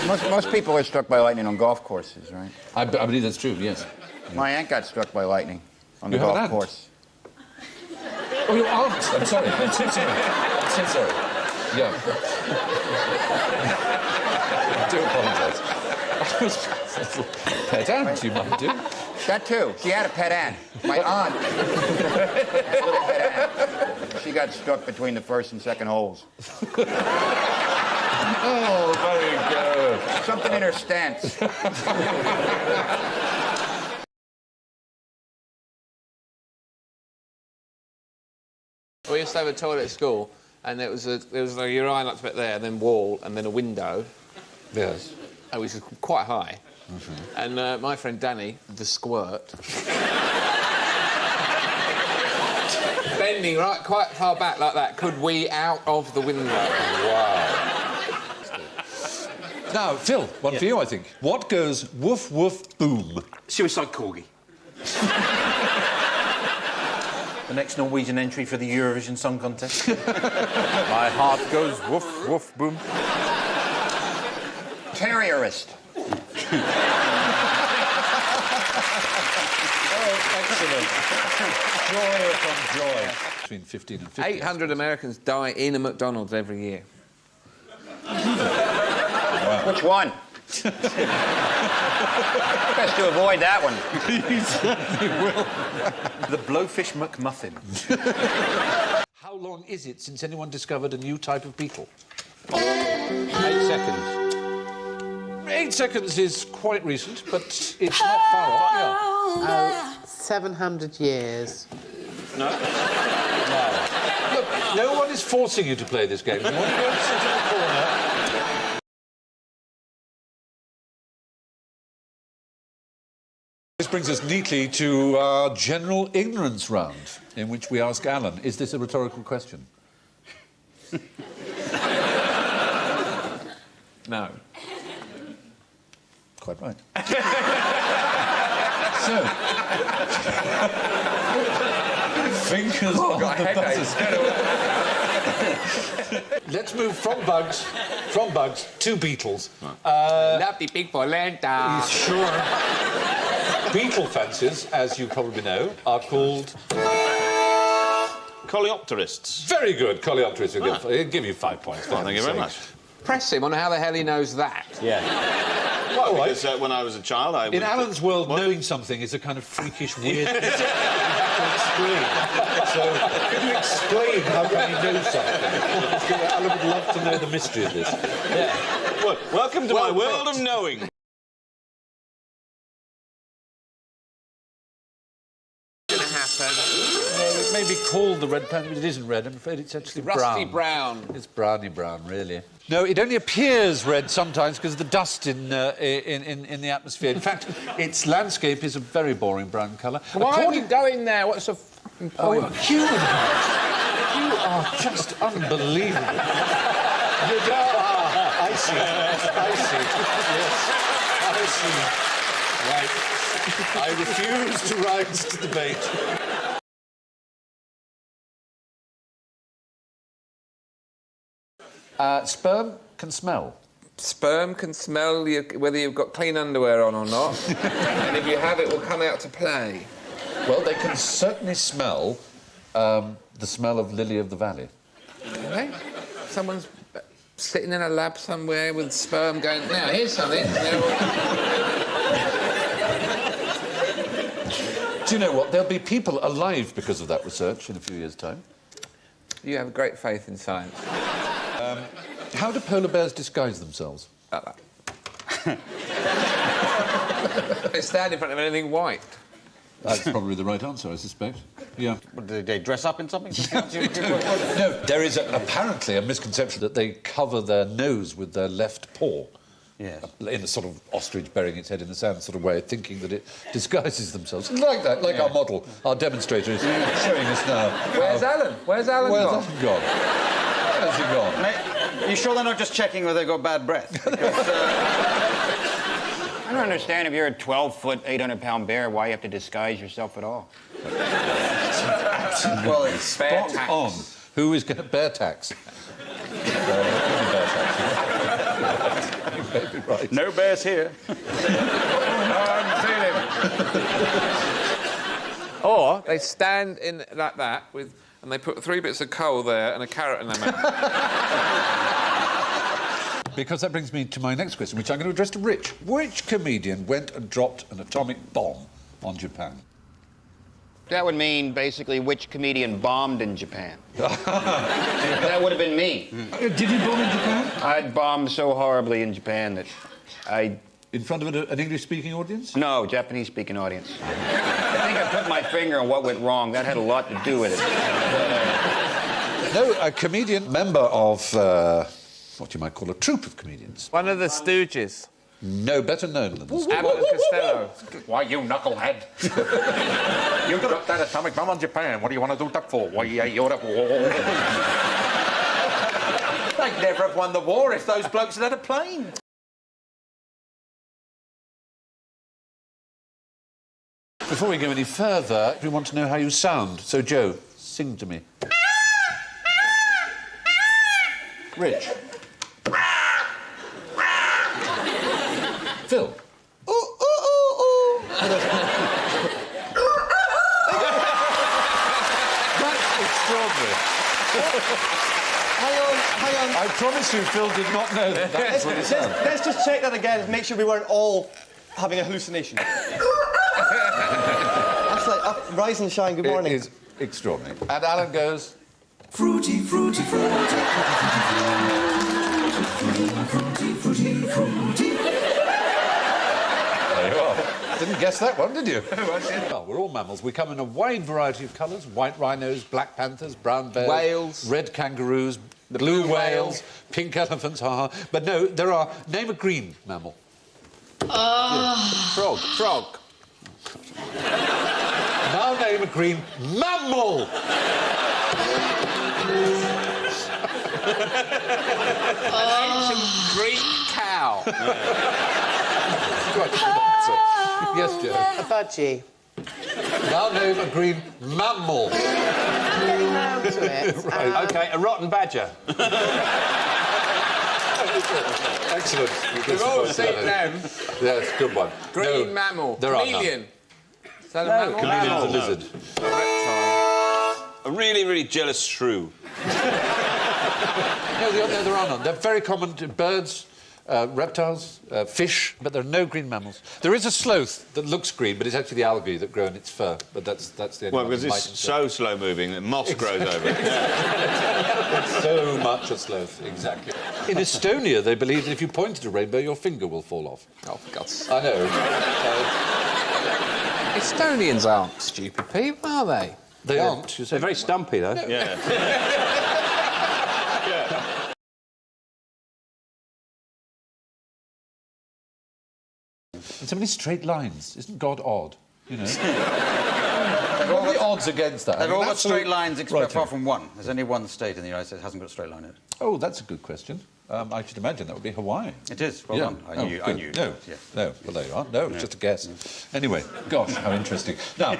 Most people are struck by lightning on golf courses, right? I believe that's true, yes. My aunt got struck by lightning on the You have an golf aunt? course. Oh, your aunt. I'm sorry. I'm so sorry. I'm so sorry. Yeah. I do apologise. Pet aunt, you might do. That too. She had a pet aunt. My aunt. Little pet aunt. She got struck between the first and second holes. Oh, very good. Something in her stance. We used to have a toilet at school, and there was a urinal up to bit there, and then wall, and then a window. Yes. Which was quite high. Mm-hmm. And my friend Danny, the Squirt, bending right quite far back like that, could wee out of the window. Wow. Now, Phil, one for you, I think. What goes woof, woof, boom? Suicide corgi. The next Norwegian entry for the Eurovision Song Contest. My heart goes woof, woof, boom. Terrierist. Excellent. Joy upon joy. Between 15 and 50. 800 Americans die in a McDonald's every year. Which one? Best to avoid that one. He certainly will. The Blowfish McMuffin. How long is it since anyone discovered a new type of beetle? 8 seconds. 8 seconds is quite recent, but it's not far off. Yeah. 700 years. No? Look, no one is forcing you to play this game. If you want to go and sit in the corner. This brings us neatly to our general ignorance round, in which we ask Alan, is this a rhetorical question? No. Quite right. So... Fingers on the buzzers. Let's move from bugs to beetles. Love the big polenta. Sure. Beetle fanciers, as you probably know, are called... Coleopterists. Very good, coleopterists. I'll give you 5 points. Thank you very much. Press him on how the hell he knows that. Yeah. Well, because when I was a child, I... In Alan's world, knowing something is a kind of freakish, weird... you have to explain. So, could you explain how can you know something? Alan would love to know the mystery of this. Yeah. Well, welcome to my world of knowing. It may be called the red panda, but it isn't red. I'm afraid it's actually brown. Rusty brown. It's browny brown, really. No, it only appears red sometimes because of the dust in the atmosphere. In fact, its landscape is a very boring brown colour. Why are you going there? What's the fucking point? Oh, human heart. You are just unbelievable. I see. Yes, I see. Right. I refuse to rise to debate. Sperm can smell. Sperm can smell whether you've got clean underwear on or not. And if you have, it will come out to play. Well, they can certainly smell the smell of lily of the valley. Okay? Someone's sitting in a lab somewhere with sperm going, now, here's something. Do you know what? There'll be people alive because of that research in a few years' time. You have great faith in science. How do polar bears disguise themselves? Like that. They stand in front of anything white. That's probably the right answer, I suspect. Yeah. Do they dress up in something? No, there is apparently a misconception that they cover their nose with their left paw. Yes. In a sort of ostrich burying its head in the sand sort of way, thinking that it disguises themselves. Like that, like our model, our demonstrator is showing us now. Where's Alan? Where's Alan Where's gone? Alan gone? Where's he gone? Mate, you sure they're not just checking whether they've got bad breath? Because, I don't understand if you're a 12-foot, 800-pound bear, why you have to disguise yourself at all. Well, it's spot on. Who is going to bear tax? Bear tax. maybe right. No bears here. Or they stand in like that and they put 3 bits of coal there and a carrot in their mouth. Because that brings me to my next question, which I'm going to address to Rich. Which comedian went and dropped an atomic bomb on Japan? That would mean basically which comedian bombed in Japan. That would have been me. Did you bomb in Japan? I bombed so horribly in Japan that I... In front of an English-speaking audience? No, Japanese-speaking audience. I think I put my finger on what went wrong. That had a lot to do with it. No, a comedian, member of, what you might call a troupe of comedians. One of the Stooges. No, better known than this. Abbott and Costello. Why, you knucklehead? You dropped that atomic bomb on Japan. What do you want to do that for? Why, you're a war. They'd never have won the war if those blokes had had a plane. Before we go any further, we want to know how you sound. So, Joe, sing to me. Rich. Phill. Ooh, ooh, ooh, ooh. That's extraordinary. Hang on. I promise you, Phill did not know that. That's what it sounded. Let's just check that again and make sure we weren't all having a hallucination. That's like rise and shine, good morning. It is extraordinary. And Alan goes... Fruity, fruity, fruity. Fruity, fruity, fruity. There you are. Didn't guess that one, did you? Well, we're all mammals. We come in a wide variety of colours. White rhinos, black panthers, brown bears... Whales. Red kangaroos, blue whales, pink elephants, ha-ha. But no, there are... Name a green mammal. Frog. Now name a green mammal! Ancient Greek cow. Yes, Joe. A budgie. Now name a green mammal. Getting round to it. Right. OK, a rotten badger. Excellent. We've all seen them. Yes, good one. Green No, mammal. there are none. Chameleon. Is that a mammal? Chameleon's a lizard. A really, really jealous shrew. No, there are none. They're very common to birds, reptiles, fish, but there are no green mammals. There is a sloth that looks green, but it's actually the algae that grow in its fur. But that's the only Well, one because that might it's so slow-moving that moss grows over it. It's so much a sloth, exactly. In Estonia, they believe that if you point at a rainbow, your finger will fall off. Oh, for God's sake. I know. Estonians aren't stupid people, are they? They aren't, you say. They're very stumpy, though. Yeah. And so many straight lines. Isn't God odd? You know. What are the odds against that? They've all got That's straight lines except Righto. apart from one. There's only one state in the United States that hasn't got a straight line in it. Oh, that's a good question. I should imagine that would be Hawaii. It is. Well done. I knew. No, Yeah. no. Well, there you are. No, it's just a guess. Anyway, gosh, how interesting. Now,